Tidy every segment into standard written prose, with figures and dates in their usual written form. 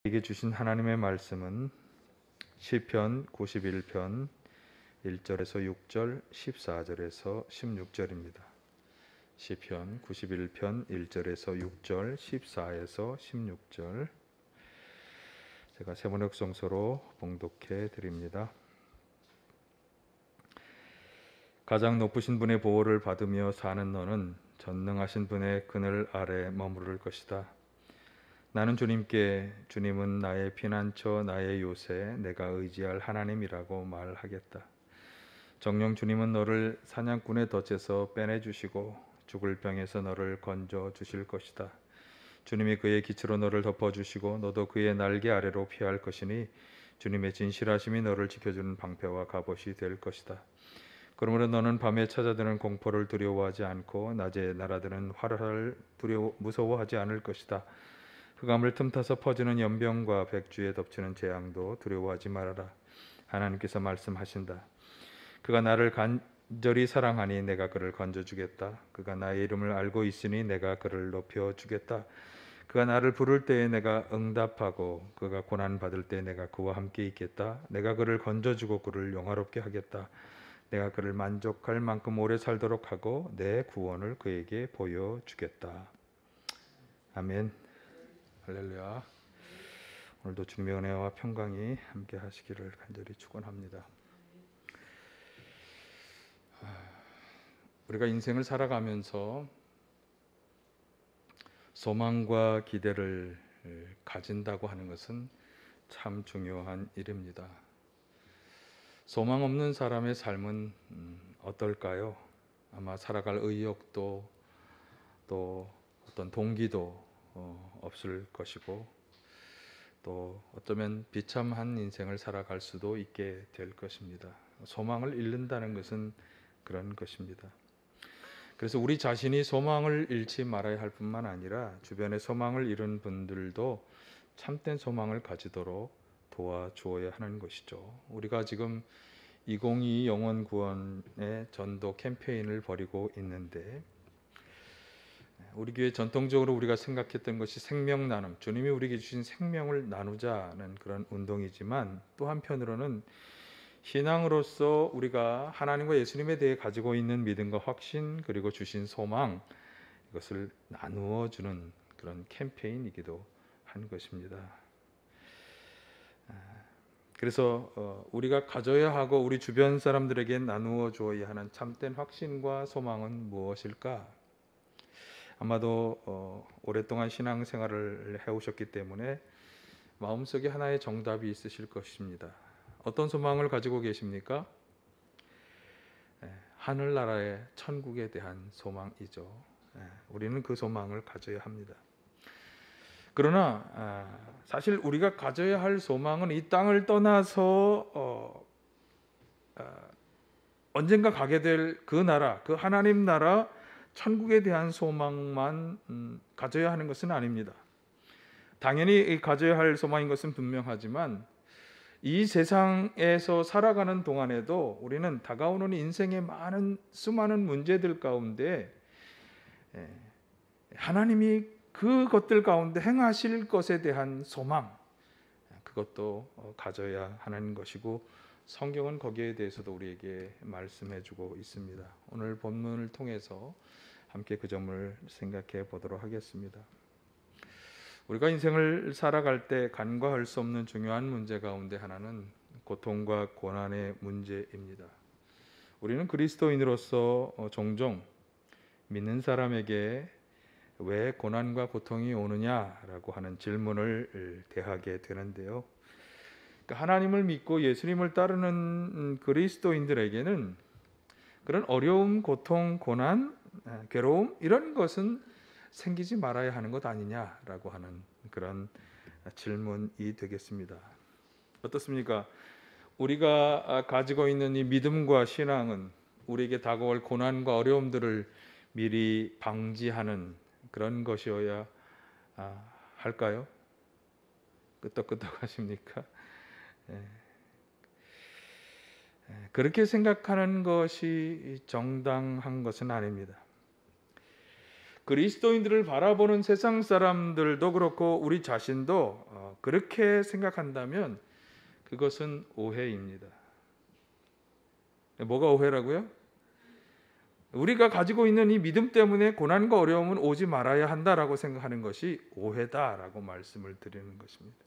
우리에게 주신 하나님의 말씀은 시편 91편 1절에서 6절, 14절에서 16절입니다. 시편 91편 1절에서 6절, 14에서 16절 제가 세번역 성서로 봉독해 드립니다. 가장 높으신 분의 보호를 받으며 사는 너는 전능하신 분의 그늘 아래 머무를 것이다. 나는 주님은 나의 피난처, 나의 요새, 내가 의지할 하나님이라고 말하겠다. 정녕 주님은 너를 사냥꾼의 덫에서 빼내주시고 죽을 병에서 너를 건져 주실 것이다. 주님이 그의 기초로 너를 덮어주시고 너도 그의 날개 아래로 피할 것이니 주님의 진실하심이 너를 지켜주는 방패와 갑옷이 될 것이다. 그러므로 너는 밤에 찾아드는 공포를 두려워하지 않고 낮에 날아드는 화를 무서워하지 않을 것이다. 흑암을 틈타서 퍼지는 연병과 백주에 덮치는 재앙도 두려워하지 말아라. 하나님께서 말씀하신다. 그가 나를 간절히 사랑하니 내가 그를 건져주겠다. 그가 나의 이름을 알고 있으니 내가 그를 높여주겠다. 그가 나를 부를 때에 내가 응답하고 그가 고난받을 때 내가 그와 함께 있겠다. 내가 그를 건져주고 그를 영화롭게 하겠다. 내가 그를 만족할 만큼 오래 살도록 하고 내 구원을 그에게 보여주겠다. 아멘. 할렐루야. 오늘도 주님의 은혜와 평강이 함께 하시기를 간절히 축원합니다. 우리가 인생을 살아가면서 소망과 기대를 가진다고 하는 것은 참 중요한 일입니다. 소망 없는 사람의 삶은 어떨까요? 아마 살아갈 의욕도 또 어떤 동기도 없을 것이고 또 어쩌면 비참한 인생을 살아갈 수도 있게 될 것입니다. 소망을 잃는다는 것은 그런 것입니다. 그래서 우리 자신이 소망을 잃지 말아야 할 뿐만 아니라 주변에 소망을 잃은 분들도 참된 소망을 가지도록 도와주어야 하는 것이죠. 우리가 지금 2022 영혼구원의 전도 캠페인을 벌이고 있는데 우리 교회 전통적으로 우리가 생각했던 것이 생명 나눔, 주님이 우리에게 주신 생명을 나누자는 그런 운동이지만 또 한편으로는 신앙으로서 우리가 하나님과 예수님에 대해 가지고 있는 믿음과 확신 그리고 주신 소망 이것을 나누어 주는 그런 캠페인이기도 한 것입니다. 그래서 우리가 가져야 하고 우리 주변 사람들에게 나누어 주어야 하는 참된 확신과 소망은 무엇일까? 아마도 오랫동안 신앙생활을 해오셨기 때문에 마음속에 하나의 정답이 있으실 것입니다. 어떤 소망을 가지고 계십니까? 하늘나라의 천국에 대한 소망이죠. 우리는 그 소망을 가져야 합니다. 그러나 사실 우리가 가져야 할 소망은 이 땅을 떠나서 언젠가 가게 될 그 나라, 그 하나님 나라 천국에 대한 소망만 가져야 하는 것은 아닙니다. 당연히 가져야 할 소망인 것은 분명하지만 이 세상에서 살아가는 동안에도 우리는 다가오는 인생의 수많은 문제들 가운데 하나님이 그것들 가운데 행하실 것에 대한 소망 그것도 가져야 하는 것이고 성경은 거기에 대해서도 우리에게 말씀해 주고 있습니다. 오늘 본문을 통해서 함께 그 점을 생각해 보도록 하겠습니다. 우리가 인생을 살아갈 때 간과할 수 없는 중요한 문제 가운데 하나는 고통과 고난의 문제입니다. 우리는 그리스도인으로서 종종 믿는 사람에게 왜 고난과 고통이 오느냐라고 하는 질문을 대하게 되는데요. 그러니까 하나님을 믿고 예수님을 따르는 그리스도인들에게는 그런 어려움, 고통, 고난, 괴로움 이런 것은 생기지 말아야 하는 것 아니냐라고 하는 그런 질문이 되겠습니다. 어떻습니까? 우리가 가지고 있는 이 믿음과 신앙은 우리에게 다가올 고난과 어려움들을 미리 방지하는 그런 것이어야 할까요? 끄떡끄떡하십니까? 그렇게 생각하는 것이 정당한 것은 아닙니다. 그리스도인들을 바라보는 세상 사람들도 그렇고 우리 자신도 그렇게 생각한다면 그것은 오해입니다. 뭐가 오해라고요? 우리가 가지고 있는 이 믿음 때문에 고난과 어려움은 오지 말아야 한다라고 생각하는 것이 오해다라고 말씀을 드리는 것입니다.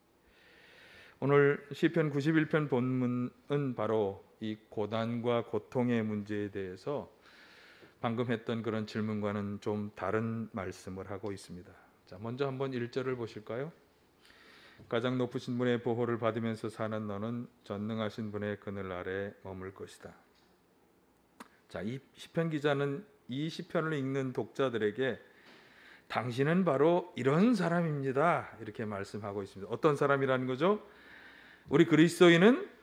오늘 시편 91편 본문은 바로 이 고난과 고통의 문제에 대해서 방금 했던 그런 질문과는 좀 다른 말씀을 하고 있습니다. 자, 먼저 한번 1절을 보실까요? 가장 높으신 분의 보호를 받으면서 사는 너는 전능하신 분의 그늘 아래 머물 것이다. 자, 이 시편 기자는 이 시편을 읽는 독자들에게 당신은 바로 이런 사람입니다, 이렇게 말씀하고 있습니다. 어떤 사람이라는 거죠? 우리 그리스도인은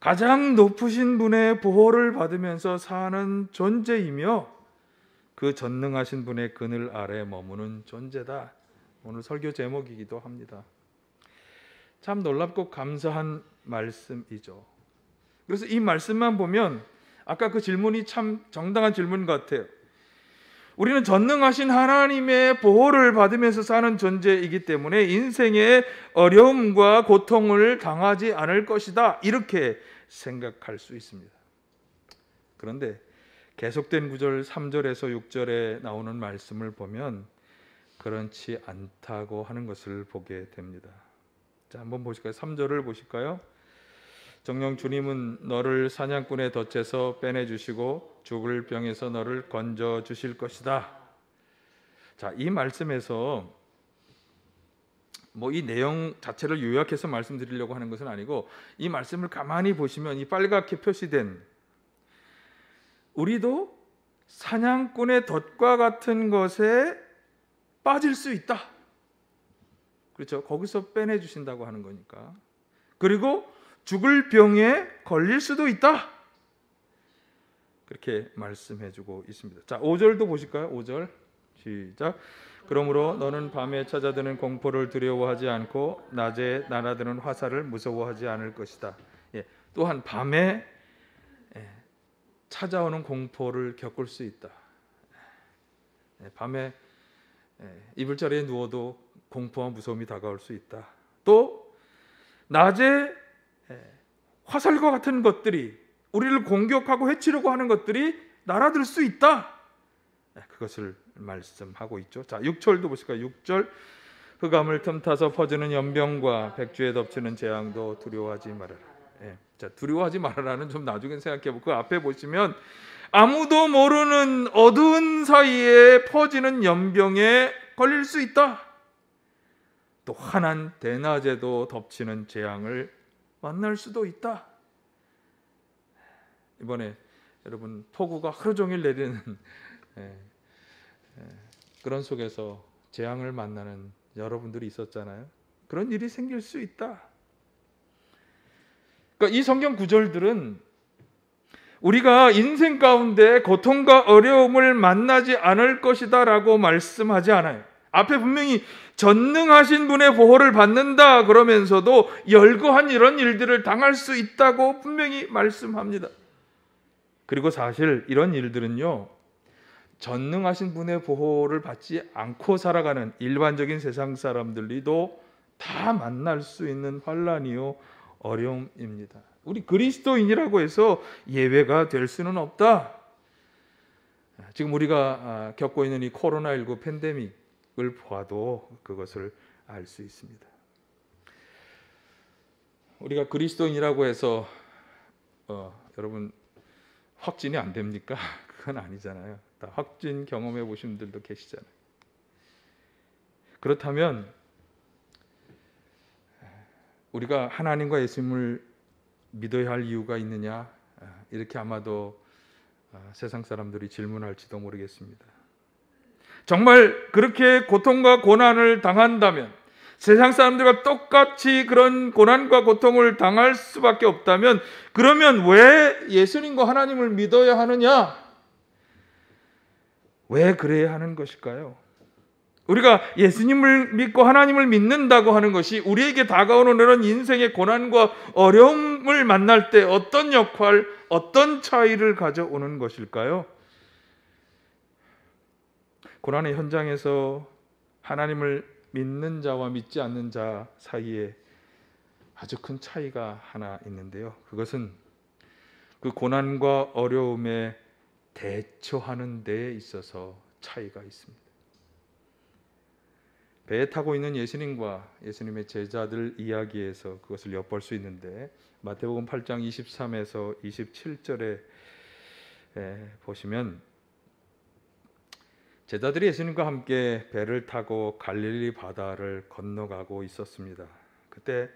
가장 높으신 분의 보호를 받으면서 사는 존재이며 그 전능하신 분의 그늘 아래 머무는 존재다. 오늘 설교 제목이기도 합니다. 참 놀랍고 감사한 말씀이죠. 그래서 이 말씀만 보면 아까 그 질문이 참 정당한 질문 같아요. 우리는 전능하신 하나님의 보호를 받으면서 사는 존재이기 때문에 인생의 어려움과 고통을 당하지 않을 것이다, 이렇게 생각할 수 있습니다. 그런데 계속된 구절 3절에서 6절에 나오는 말씀을 보면 그렇지 않다고 하는 것을 보게 됩니다. 자, 한번 보실까요? 3절을 보실까요? 정녕 주님은 너를 사냥꾼의 덫에서 빼내주시고 죽을 병에서 너를 건져주실 것이다. 자, 이 말씀에서 이 내용 자체를 요약해서 말씀드리려고 하는 것은 아니고 이 말씀을 가만히 보시면 이 빨갛게 표시된 우리도 사냥꾼의 덫과 같은 것에 빠질 수 있다. 그렇죠? 거기서 빼내주신다고 하는 거니까. 그리고 죽을 병에 걸릴 수도 있다, 그렇게 말씀해주고 있습니다. 자, 5절도 보실까요? 5절 시작. 그러므로 너는 밤에 찾아드는 공포를 두려워하지 않고 낮에 날아드는 화살을 무서워하지 않을 것이다. 또한 밤에 찾아오는 공포를 겪을 수 있다. 밤에 이불자리에 누워도 공포와 무서움이 다가올 수 있다. 또 낮에 화살과 같은 것들이 우리를 공격하고 해치려고 하는 것들이 날아들 수 있다. 그것을 말씀하고 있죠. 자, 6절도 보실까요? 6절. 흑암을 틈타서 퍼지는 연병과 백주에 덮치는 재앙도 두려워하지 말아라. 자, 두려워하지 말아라는 좀 나중에 생각해보고 그 앞에 보시면 아무도 모르는 어두운 사이에 퍼지는 연병에 걸릴 수 있다. 또 환한 대낮에도 덮치는 재앙을 만날 수도 있다. 이번에 여러분 폭우가 하루 종일 내리는 그런 속에서 재앙을 만나는 여러분들이 있었잖아요. 그런 일이 생길 수 있다. 그러니까 이 성경 구절들은 우리가 인생 가운데 고통과 어려움을 만나지 않을 것이다 라고 말씀하지 않아요. 앞에 분명히 전능하신 분의 보호를 받는다 그러면서도 열거한 이런 일들을 당할 수 있다고 분명히 말씀합니다. 그리고 사실 이런 일들은요, 전능하신 분의 보호를 받지 않고 살아가는 일반적인 세상 사람들도 다 만날 수 있는 환난이요 어려움입니다. 우리 그리스도인이라고 해서 예외가 될 수는 없다. 지금 우리가 겪고 있는 이 코로나19 팬데믹을 봐도 그것을 알 수 있습니다. 우리가 그리스도인이라고 해서 여러분 확진이 안 됩니까? 그건 아니잖아요. 다 확진 경험해 보신 분들도 계시잖아요. 그렇다면 우리가 하나님과 예수님을 믿어야 할 이유가 있느냐? 이렇게 아마도 세상 사람들이 질문할지도 모르겠습니다. 정말 그렇게 고통과 고난을 당한다면, 세상 사람들과 똑같이 그런 고난과 고통을 당할 수밖에 없다면, 그러면 왜 예수님과 하나님을 믿어야 하느냐? 왜 그래야 하는 것일까요? 우리가 예수님을 믿고 하나님을 믿는다고 하는 것이 우리에게 다가오는 이런 인생의 고난과 어려움을 만날 때 어떤 역할, 어떤 차이를 가져오는 것일까요? 고난의 현장에서 하나님을 믿는 자와 믿지 않는 자 사이에 아주 큰 차이가 하나 있는데요. 그것은 그 고난과 어려움에 대처하는 데에 있어서 차이가 있습니다. 배에 타고 있는 예수님과 예수님의 제자들 이야기에서 그것을 엿볼 수 있는데, 마태복음 8장 23에서 27절에 보시면 제자들이 예수님과 함께 배를 타고 갈릴리 바다를 건너가고 있었습니다. 그때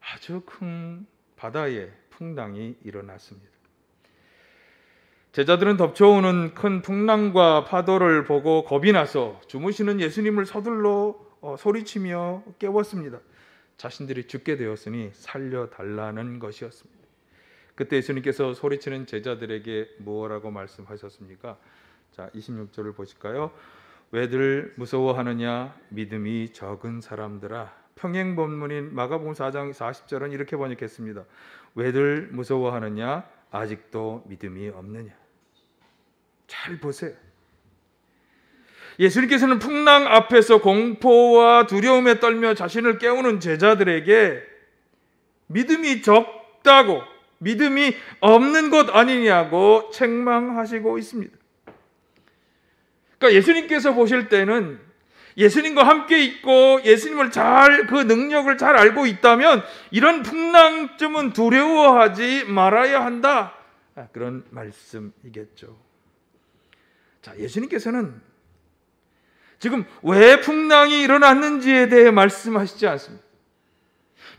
아주 큰 바다에 풍랑이 일어났습니다. 제자들은 덮쳐오는 큰 풍랑과 파도를 보고 겁이 나서 주무시는 예수님을 서둘러 소리치며 깨웠습니다. 자신들이 죽게 되었으니 살려달라는 것이었습니다. 그때 예수님께서 소리치는 제자들에게 무엇라고 말씀하셨습니까? 자, 26절을 보실까요? 왜들 무서워하느냐, 믿음이 적은 사람들아. 평행 본문인 마가복음 4장 40절은 이렇게 번역했습니다. 왜들 무서워하느냐, 아직도 믿음이 없느냐. 잘 보세요. 예수님께서는 풍랑 앞에서 공포와 두려움에 떨며 자신을 깨우는 제자들에게 믿음이 적다고, 믿음이 없는 것 아니냐고 책망하시고 있습니다. 그러니까 예수님께서 보실 때는 예수님과 함께 있고 예수님을 그 능력을 잘 알고 있다면 이런 풍랑쯤은 두려워하지 말아야 한다, 그런 말씀이겠죠. 자, 예수님께서는 지금 왜 풍랑이 일어났는지에 대해 말씀하시지 않습니다.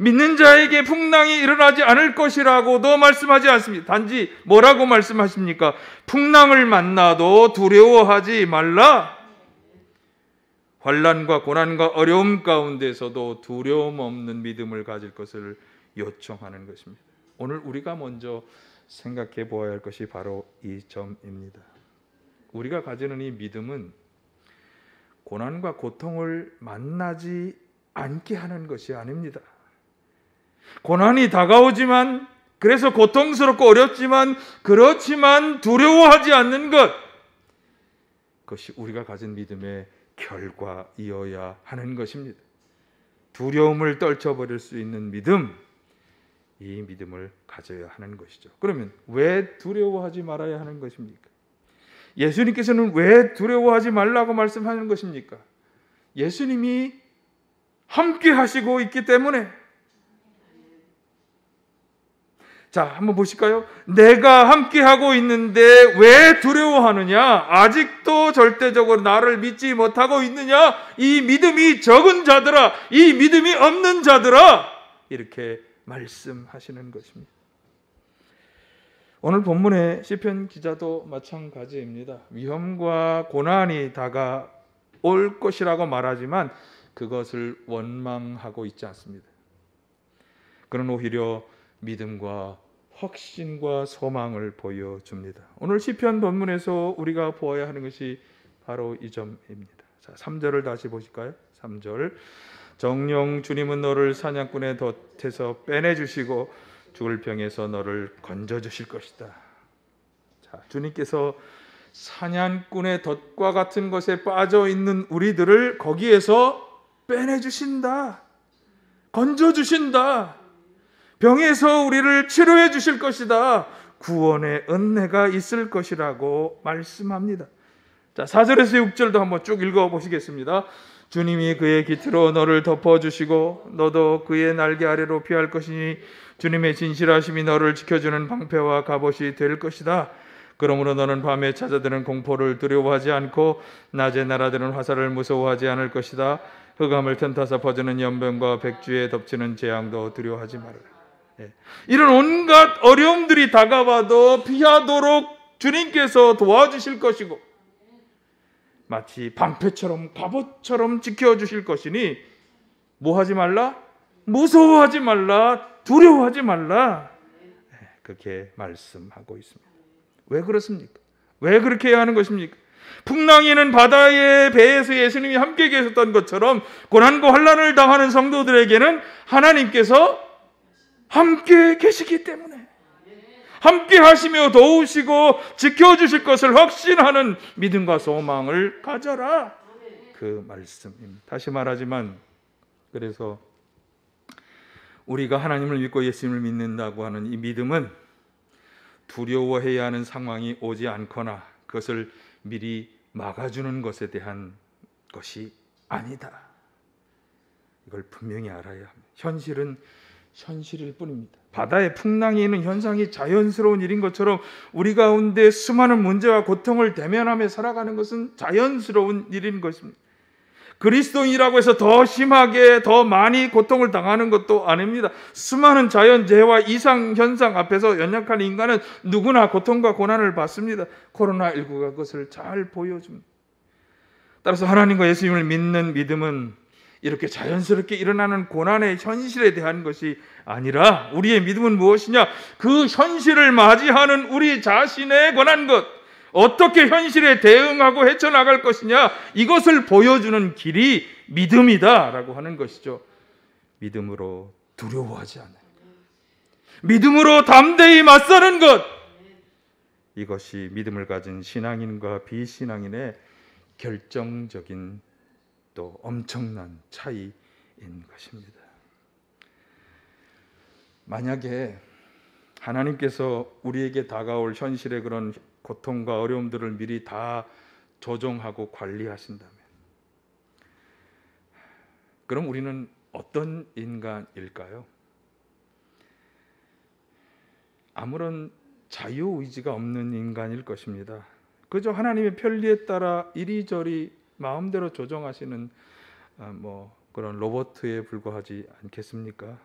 믿는 자에게 풍랑이 일어나지 않을 것이라고도 말씀하지 않습니다. 단지 뭐라고 말씀하십니까? 풍랑을 만나도 두려워하지 말라. 환난과 고난과 어려움 가운데서도 두려움 없는 믿음을 가질 것을 요청하는 것입니다. 오늘 우리가 먼저 생각해 보아야 할 것이 바로 이 점입니다. 우리가 가지는 이 믿음은 고난과 고통을 만나지 않게 하는 것이 아닙니다. 고난이 다가오지만, 그래서 고통스럽고 어렵지만, 그렇지만 두려워하지 않는 것, 그것이 우리가 가진 믿음의 결과이어야 하는 것입니다. 두려움을 떨쳐버릴 수 있는 믿음, 이 믿음을 가져야 하는 것이죠. 그러면 왜 두려워하지 말아야 하는 것입니까? 예수님께서는 왜 두려워하지 말라고 말씀하는 것입니까? 예수님이 함께 하시고 있기 때문에. 자, 한번 보실까요? 내가 함께 하고 있는데 왜 두려워하느냐? 아직도 절대적으로 나를 믿지 못하고 있느냐? 이 믿음이 적은 자들아, 이 믿음이 없는 자들아, 이렇게 말씀하시는 것입니다. 오늘 본문의 시편 기자도 마찬가지입니다. 위험과 고난이 다가올 것이라고 말하지만 그것을 원망하고 있지 않습니다. 그는 오히려 믿음과 확신과 소망을 보여줍니다. 오늘 시편 본문에서 우리가 보아야 하는 것이 바로 이 점입니다. 자, 3절을 다시 보실까요? 3절. 정녕 주님은 너를 사냥꾼의 덫에서 빼내주시고 죽을 병에서 너를 건져주실 것이다. 자, 주님께서 사냥꾼의 덫과 같은 것에 빠져있는 우리들을 거기에서 빼내주신다, 건져주신다, 병에서 우리를 치료해 주실 것이다, 구원의 은혜가 있을 것이라고 말씀합니다. 자, 4절에서 6절도 한번 쭉 읽어보시겠습니다. 주님이 그의 깃으로 너를 덮어주시고 너도 그의 날개 아래로 피할 것이니 주님의 진실하심이 너를 지켜주는 방패와 갑옷이 될 것이다. 그러므로 너는 밤에 찾아드는 공포를 두려워하지 않고 낮에 날아드는 화살을 무서워하지 않을 것이다. 흑암을 틈타서 퍼지는 연병과 백주에 덮치는 재앙도 두려워하지 말아라. 이런 온갖 어려움들이 다가와도 피하도록 주님께서 도와주실 것이고 마치 방패처럼 갑옷처럼 지켜주실 것이니 뭐하지 말라? 무서워하지 말라, 두려워하지 말라, 그렇게 말씀하고 있습니다. 왜 그렇습니까? 왜 그렇게 해야 하는 것입니까? 풍랑에는 바다의 배에서 예수님이 함께 계셨던 것처럼 고난과 환난을 당하는 성도들에게는 하나님께서 함께 계시기 때문에, 함께 하시며 도우시고 지켜주실 것을 확신하는 믿음과 소망을 가져라. 그 말씀입니다. 다시 말하지만, 그래서 우리가 하나님을 믿고 예수님을 믿는다고 하는 이 믿음은 두려워해야 하는 상황이 오지 않거나 그것을 미리 막아주는 것에 대한 것이 아니다. 이걸 분명히 알아야 합니다. 현실은 현실일 뿐입니다. 바다에 풍랑이 있는 현상이 자연스러운 일인 것처럼 우리 가운데 수많은 문제와 고통을 대면하며 살아가는 것은 자연스러운 일인 것입니다. 그리스도인이라고 해서 더 심하게 더 많이 고통을 당하는 것도 아닙니다. 수많은 자연재해와 이상현상 앞에서 연약한 인간은 누구나 고통과 고난을 받습니다. 코로나19가 그것을 잘 보여줍니다. 따라서 하나님과 예수님을 믿는 믿음은 이렇게 자연스럽게 일어나는 고난의 현실에 대한 것이 아니라, 우리의 믿음은 무엇이냐? 그 현실을 맞이하는 우리 자신에 관한 것, 어떻게 현실에 대응하고 헤쳐나갈 것이냐, 이것을 보여주는 길이 믿음이다 라고 하는 것이죠. 믿음으로 두려워하지 않는 것, 믿음으로 담대히 맞서는 것, 이것이 믿음을 가진 신앙인과 비신앙인의 결정적인 또 엄청난 차이인 것입니다. 만약에 하나님께서 우리에게 다가올 현실의 그런 고통과 어려움들을 미리 다 조정하고 관리하신다면, 그럼 우리는 어떤 인간일까요? 아무런 자유의지가 없는 인간일 것입니다. 그저 하나님의 편리에 따라 이리저리 마음대로 조정하시는 그런 로봇에 불과하지 않겠습니까?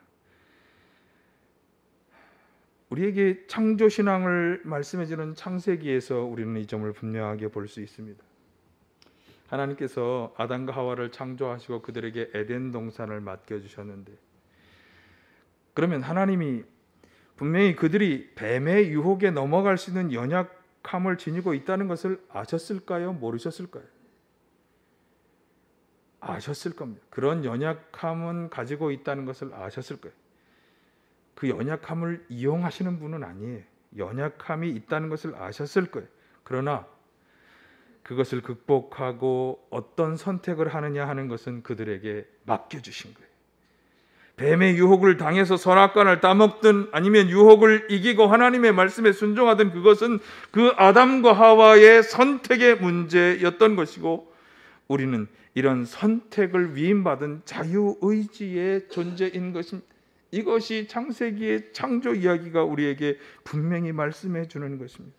우리에게 창조신앙을 말씀해주는 창세기에서 우리는 이 점을 분명하게 볼 수 있습니다. 하나님께서 아담과 하와를 창조하시고 그들에게 에덴 동산을 맡겨주셨는데, 그러면 하나님이 분명히 그들이 뱀의 유혹에 넘어갈 수 있는 연약함을 지니고 있다는 것을 아셨을까요? 모르셨을까요? 아셨을 겁니다. 그런 연약함은 가지고 있다는 것을 아셨을 거예요. 그 연약함을 이용하시는 분은 아니에요. 연약함이 있다는 것을 아셨을 거예요. 그러나 그것을 극복하고 어떤 선택을 하느냐 하는 것은 그들에게 맡겨주신 거예요. 뱀의 유혹을 당해서 선악과를 따먹든 아니면 유혹을 이기고 하나님의 말씀에 순종하든, 그것은 그 아담과 하와의 선택의 문제였던 것이고, 우리는 이런 선택을 위임받은 자유의지의 존재인 것입니다. 이것이 창세기의 창조 이야기가 우리에게 분명히 말씀해 주는 것입니다.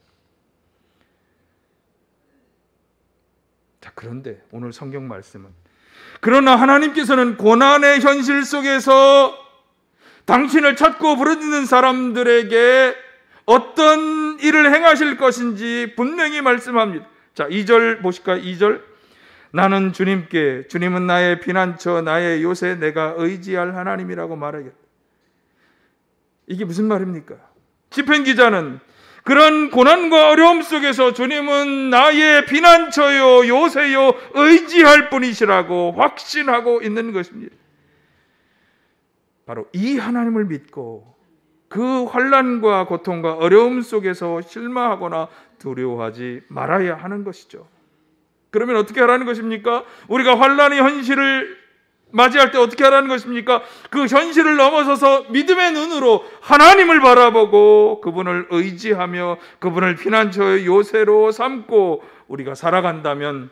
자, 그런데 오늘 성경 말씀은, 그러나 하나님께서는 고난의 현실 속에서 당신을 찾고 부르짖는 사람들에게 어떤 일을 행하실 것인지 분명히 말씀합니다. 자, 2절 보실까요? 2절. 나는 주님께, 주님은 나의 피난처, 나의 요새, 내가 의지할 하나님이라고 말하겠다. 이게 무슨 말입니까? 시편 기자는 그런 고난과 어려움 속에서 주님은 나의 피난처요, 요새요, 의지할 분이시라고 확신하고 있는 것입니다. 바로 이 하나님을 믿고 그 환난과 고통과 어려움 속에서 실망하거나 두려워하지 말아야 하는 것이죠. 그러면 어떻게 하라는 것입니까? 우리가 환난의 현실을 맞이할 때 어떻게 하라는 것입니까? 그 현실을 넘어서서 믿음의 눈으로 하나님을 바라보고 그분을 의지하며 그분을 피난처의 요새로 삼고 우리가 살아간다면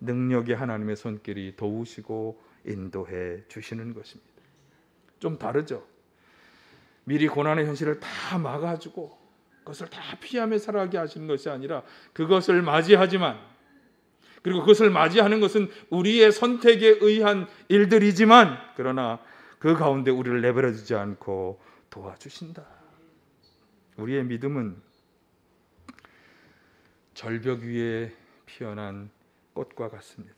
능력의 하나님의 손길이 도우시고 인도해 주시는 것입니다. 좀 다르죠? 미리 고난의 현실을 다 막아주고 그것을 다 피하며 살아가게 하시는 것이 아니라, 그것을 맞이하지만, 그리고 그것을 맞이하는 것은 우리의 선택에 의한 일들이지만, 그러나 그 가운데 우리를 내버려 두지 않고 도와주신다. 우리의 믿음은 절벽 위에 피어난 꽃과 같습니다.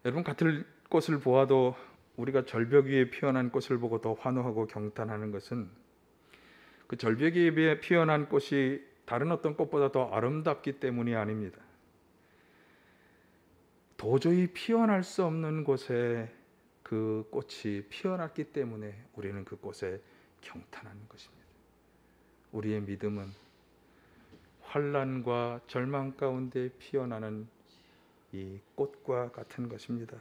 여러분, 같은 꽃을 보아도 우리가 절벽 위에 피어난 꽃을 보고 더 환호하고 경탄하는 것은 그 절벽 위에 피어난 꽃이 다른 어떤 꽃보다 더 아름답기 때문이 아닙니다. 도저히 피어날 수 없는 곳에 그 꽃이 피어났기 때문에 우리는 그 꽃에 경탄하는 것입니다. 우리의 믿음은 환난과 절망 가운데 피어나는 이 꽃과 같은 것입니다.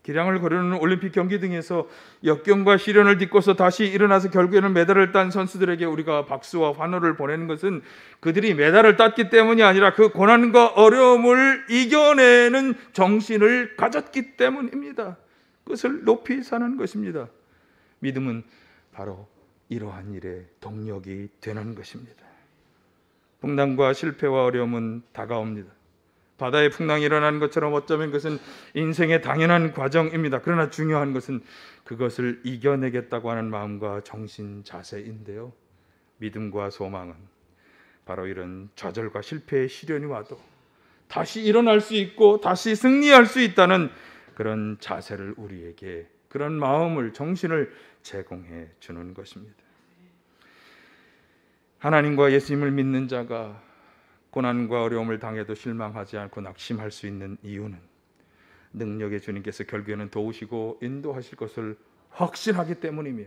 기량을 거르는 올림픽 경기 등에서 역경과 시련을 딛고서 다시 일어나서 결국에는 메달을 딴 선수들에게 우리가 박수와 환호를 보내는 것은 그들이 메달을 땄기 때문이 아니라 그 고난과 어려움을 이겨내는 정신을 가졌기 때문입니다. 그것을 높이 사는 것입니다. 믿음은 바로 이러한 일에 동력이 되는 것입니다. 풍랑과 실패와 어려움은 다가옵니다. 바다에 풍랑이 일어나는 것처럼 어쩌면 그것은 인생의 당연한 과정입니다. 그러나 중요한 것은 그것을 이겨내겠다고 하는 마음과 정신 자세인데요. 믿음과 소망은 바로 이런 좌절과 실패의 시련이 와도 다시 일어날 수 있고 다시 승리할 수 있다는 그런 자세를 우리에게, 그런 마음을, 정신을 제공해 주는 것입니다. 하나님과 예수님을 믿는 자가 고난과 어려움을 당해도 실망하지 않고 낙심할 수 있는 이유는 능력의 주님께서 결국에는 도우시고 인도하실 것을 확신하기 때문이며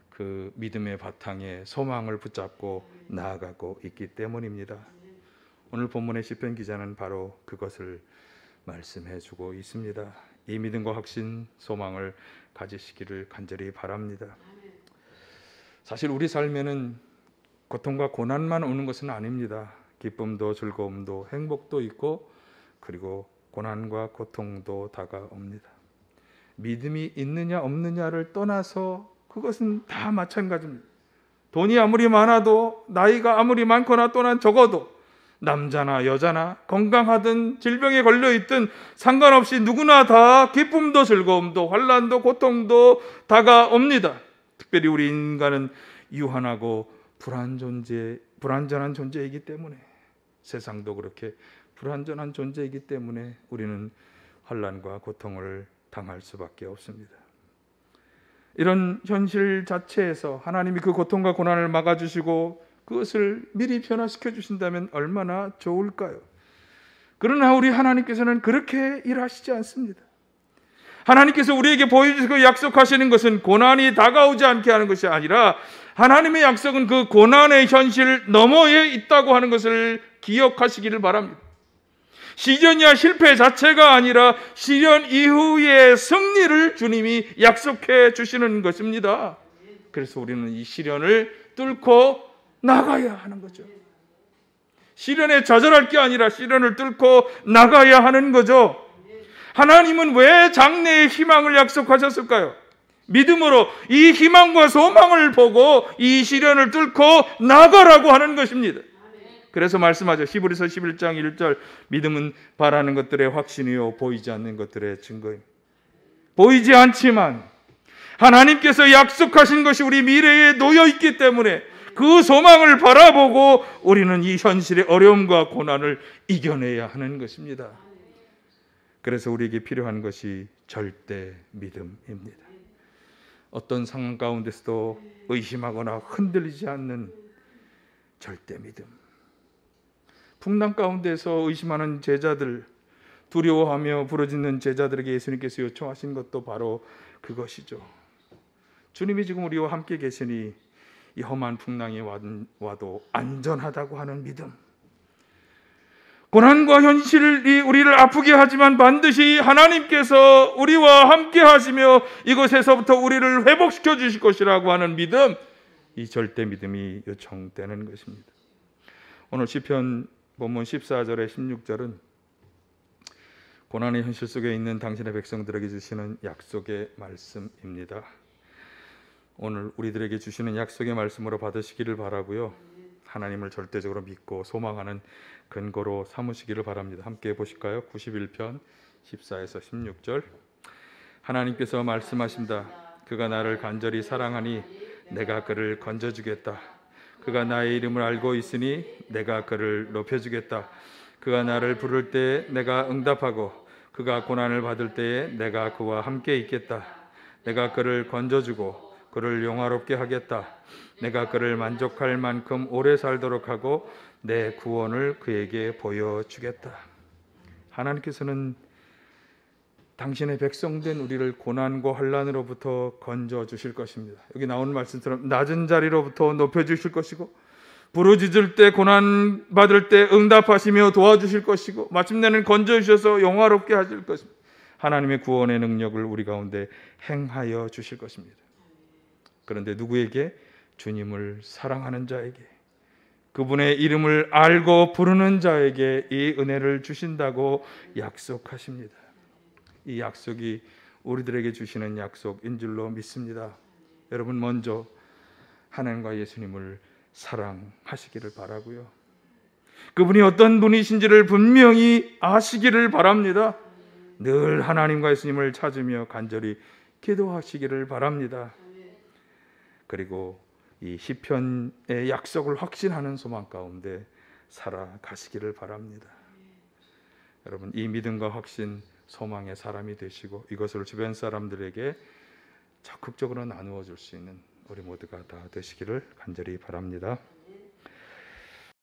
그 믿음의 바탕에 소망을 붙잡고 나아가고 있기 때문입니다. 오늘 본문의 시편 기자는 바로 그것을 말씀해 주고 있습니다. 이 믿음과 확신, 소망을 가지시기를 간절히 바랍니다. 사실 우리 삶에는 고통과 고난만 오는 것은 아닙니다. 기쁨도 즐거움도 행복도 있고 그리고 고난과 고통도 다가옵니다. 믿음이 있느냐 없느냐를 떠나서 그것은 다 마찬가지입니다. 돈이 아무리 많아도, 나이가 아무리 많거나 또는 적어도, 남자나 여자나 건강하든 질병에 걸려있든 상관없이 누구나 다 기쁨도 즐거움도 환난도 고통도 다가옵니다. 특별히 우리 인간은 유한하고 불완전한 존재이기 때문에, 세상도 그렇게 불완전한 존재이기 때문에 우리는 환난과 고통을 당할 수밖에 없습니다. 이런 현실 자체에서 하나님이 그 고통과 고난을 막아주시고 그것을 미리 변화시켜 주신다면 얼마나 좋을까요? 그러나 우리 하나님께서는 그렇게 일하시지 않습니다. 하나님께서 우리에게 보여주시고 약속하시는 것은 고난이 다가오지 않게 하는 것이 아니라 하나님의 약속은 그 고난의 현실 너머에 있다고 하는 것을 기억하시기를 바랍니다. 시련이야 실패 자체가 아니라 시련 이후의 승리를 주님이 약속해 주시는 것입니다. 그래서 우리는 이 시련을 뚫고 나가야 하는 거죠. 시련에 좌절할 게 아니라 시련을 뚫고 나가야 하는 거죠. 하나님은 왜 장래의 희망을 약속하셨을까요? 믿음으로 이 희망과 소망을 보고 이 시련을 뚫고 나가라고 하는 것입니다. 그래서 말씀하죠. 히브리서 11장 1절, 믿음은 바라는 것들의 확신이요 보이지 않는 것들의 증거입니다. 보이지 않지만 하나님께서 약속하신 것이 우리 미래에 놓여 있기 때문에 그 소망을 바라보고 우리는 이 현실의 어려움과 고난을 이겨내야 하는 것입니다. 그래서 우리에게 필요한 것이 절대 믿음입니다. 어떤 상황 가운데서도 의심하거나 흔들리지 않는 절대 믿음. 풍랑 가운데서 의심하는 제자들, 두려워하며 부르짖는 제자들에게 예수님께서 요청하신 것도 바로 그것이죠. 주님이 지금 우리와 함께 계시니 이 험한 풍랑이 와도 안전하다고 하는 믿음. 고난과 현실이 우리를 아프게 하지만 반드시 하나님께서 우리와 함께 하시며 이곳에서부터 우리를 회복시켜 주실 것이라고 하는 믿음, 이 절대 믿음이 요청되는 것입니다. 오늘 시편 본문 14절에 16절은 고난의 현실 속에 있는 당신의 백성들에게 주시는 약속의 말씀입니다. 오늘 우리들에게 주시는 약속의 말씀으로 받으시기를 바라고요. 하나님을 절대적으로 믿고 소망하는 근거로 삼으시기를 바랍니다. 함께 보실까요? 91편 14에서 16절. 하나님께서 말씀하신다. 그가 나를 간절히 사랑하니 내가 그를 건져주겠다. 그가 나의 이름을 알고 있으니 내가 그를 높여주겠다. 그가 나를 부를 때에 내가 응답하고 그가 고난을 받을 때에 내가 그와 함께 있겠다. 내가 그를 건져주고 그를 영화롭게 하겠다. 내가 그를 만족할 만큼 오래 살도록 하고 내 구원을 그에게 보여주겠다. 하나님께서는 당신의 백성된 우리를 고난과 환난으로부터 건져 주실 것입니다. 여기 나오는 말씀처럼 낮은 자리로부터 높여 주실 것이고, 부르짖을 때 고난 받을 때 응답하시며 도와주실 것이고, 마침내는 건져 주셔서 영화롭게 하실 것입니다. 하나님의 구원의 능력을 우리 가운데 행하여 주실 것입니다. 그런데 누구에게? 주님을 사랑하는 자에게, 그분의 이름을 알고 부르는 자에게 이 은혜를 주신다고 약속하십니다. 이 약속이 우리들에게 주시는 약속인 줄로 믿습니다. 여러분, 먼저 하나님과 예수님을 사랑하시기를 바라고요. 그분이 어떤 분이신지를 분명히 아시기를 바랍니다. 늘 하나님과 예수님을 찾으며 간절히 기도하시기를 바랍니다. 그리고 이 시편의 약속을 확신하는 소망 가운데 살아가시기를 바랍니다. 여러분, 이 믿음과 확신, 소망의 사람이 되시고 이것을 주변 사람들에게 적극적으로 나누어 줄 수 있는 우리 모두가 다 되시기를 간절히 바랍니다.